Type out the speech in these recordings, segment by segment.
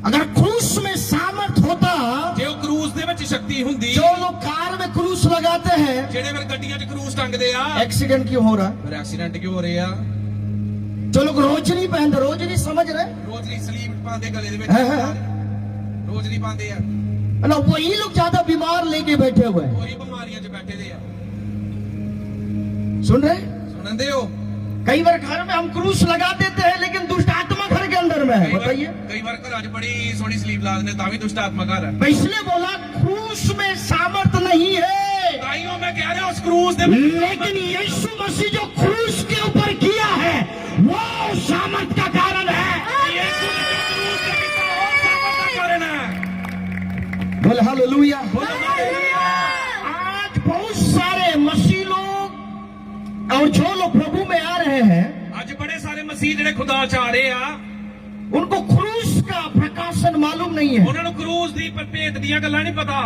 अगर क्रूस में सामर्थ होता, जो क्रूस दे विच शक्ति हुंदी, जो लोग कार में क्रूस लगाते हैं, जेड़े फिर गड्डियां च क्रूस टंगदे आ, एक्सीडेंट क्यों हो रहा? फिर एक्सीडेंट क्यों हो रहे आ? जो लोग रोजनी पहनते, रोजनी समझ रहे, रोजली स्लीप पांदे गले दे विच, रोजली पांदे आ ना, वही लोग ज्यादा बीमार लेके बैठे हुए हैं। वही बीमारियां च बैठे दे आ। सुन रहे? सुनंदे हो? कई बार घर में हम क्रूस लगा देते हैं, लेकिन दुष्ट आत्मा घर के अंदर में है। बताइए, कई बार घर आज बड़ी सोहनी स्लीप ला देने, तावी दुष्ट आत्मा घर है। मैं इसलिए बोला क्रूस में सामर्थ नहीं है, ताइयों मैं कह रहा हूं उस क्रूस दे, लेकिन यीशु मसीह जो क्रूस के ऊपर किया है वो सामर्थ का कारण है। यीशु ने जो क्रूस पे किया वो सामर्थ का कारण है। बोल हालेलुया। हालेलुया। आज बहुत सारे मसीह लोग और जो लोग प्रभु में आ रहे हैं, आज बड़े सारे मसीह जेड़े खुदा च आ रहे आ, उनको क्रूस का प्रकाशन मालूम नहीं है। उन्होंने क्रूस दी भेत दियां गल्लां नहीं पता।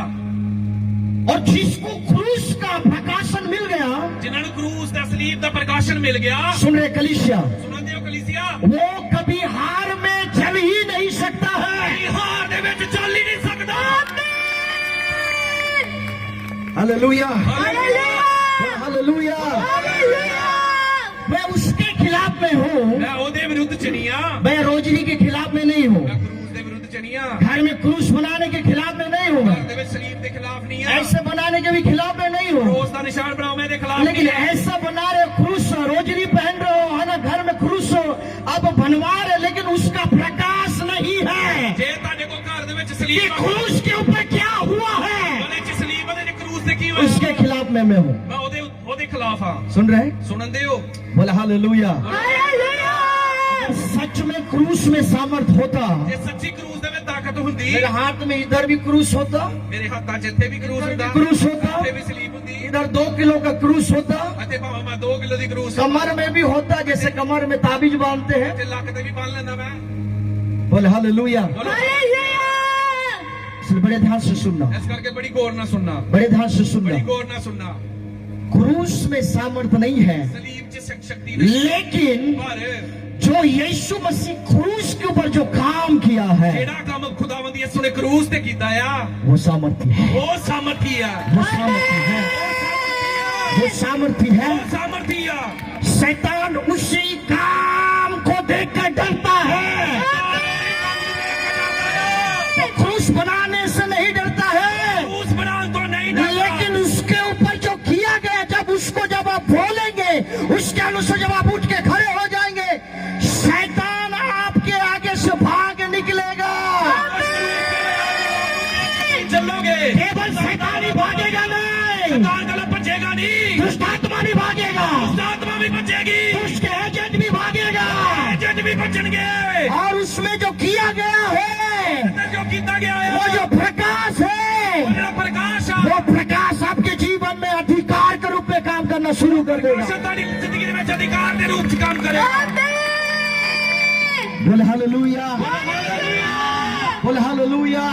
और जिसको क्रूस का प्रकाशन मिल गया, जिन्होंने क्रूस दा सलीब दा प्रकाशन मिल गया, सुन रहे कलीसिया, सुनंदे हो कलीसिया, वो कभी हार में चल ही नहीं सकता है। हार दे विच चल ही नहीं सकदा। Hallelujah, hallelujah. हालेलुया। मैं उसके खिलाफ में हूँ, मैं ओदे विरुद्ध च नहीं आ, मैं रोजनी के खिलाफ में नहीं हूँ, मैं क्रूस दे विरुद्ध च नहीं आ, घर में क्रूस बनाने के खिलाफ में नहीं हूँ, घर दे विच सलीब दे खिलाफ नहीं आ, ऐसे बनाने के भी खिलाफ में नहीं हूँ, क्रूस दा निशान बनाओ मैं दे खिलाफ लेकिन नहीं है। ऐसा बना रहे हो, क्रूस रोजनी पहन रहे हो, है ना, घर में क्रूस हो, अब बनवा रहे, लेकिन उसका प्रकाश नहीं है। जे ताडे को घर दे विच ये सलीब क्रूस के ऊपर क्या हुआ है, ओदे च सलीब ओदे च क्रूस दे की होया, उसके खिलाफ में मैं हूँ। मैं ओदे ओदे खिलाफ हां। सुन रहे? सुनंदे हो? बोला हालेलुया। सच में क्रूस में सामर्थ होता, जे सच्ची क्रूस दे विच ताकत हुंदी, मेरे हाथ में इधर भी क्रूस होता, मेरे हाथां च इत्थे भी क्रूस हुंदा, क्रूस होता, इत्थे भी सलीब हुंदी, इधर 2 किलो का क्रूस होता, अते भाਵੇਂ मैं 2 किलो दी क्रूस कमर में भी होता, जैसे कमर में ताबीज बांधते हैं। ते लक ते भी बांध लेंदा मैं। बोले हालेलुया। बोलो इसलिए बड़े ध्यान से सुनना, इस करके बड़ी गौर ना सुनना, बड़े ध्यान से बड़ी सुनना। गौर ना सुनना। क्रूस में सामर्थ नहीं है, सलीब च शक्ति नहीं, लेकिन पर जो यीशु मसीह क्रूस के ऊपर जो काम किया है, जेड़ा काम खुदावंद यीशु ने क्रूस ते कीता आ, वो सामर्थी है, वो सामर्थी आ, वो सामर्थी है, वो सामर्थी है। वो सामर्थी आ। शैतान उसी काम को देखकर डरता है, वो क्रूस बनाने से नहीं डरता है, क्रूस बना तो नहीं डरता, लेकिन उसके ऊपर जो किया गया, जब आप बोलेंगे, उसके अनुसार जब आप उठ के खड़े हो जाएंगे, शैतान आपके आगे से भाग निकलेगा। चलोगे केवल शैतान ही भागेगा नहीं, शैतान गलत बचेगा नहीं, दुष्ट आत्मा भी भागेगा, दुष्ट आत्मा भी बचेगी, दुष्ट एजेंट भी भागेगा, एजेंट भी बचेंगे। और उसमें जो किया गया है, जो कीता गया है, वो जो प्रकाश है, वो जेड़ा प्रकाश आ, वो प्रकाश आपके जीवन में अधिकार के रूप में काम करना शुरू कर देगा। शैतानी जिंदगी में अधिकार के रूप में काम करेगा। बोले हालेलुया, बोले हालेलुया।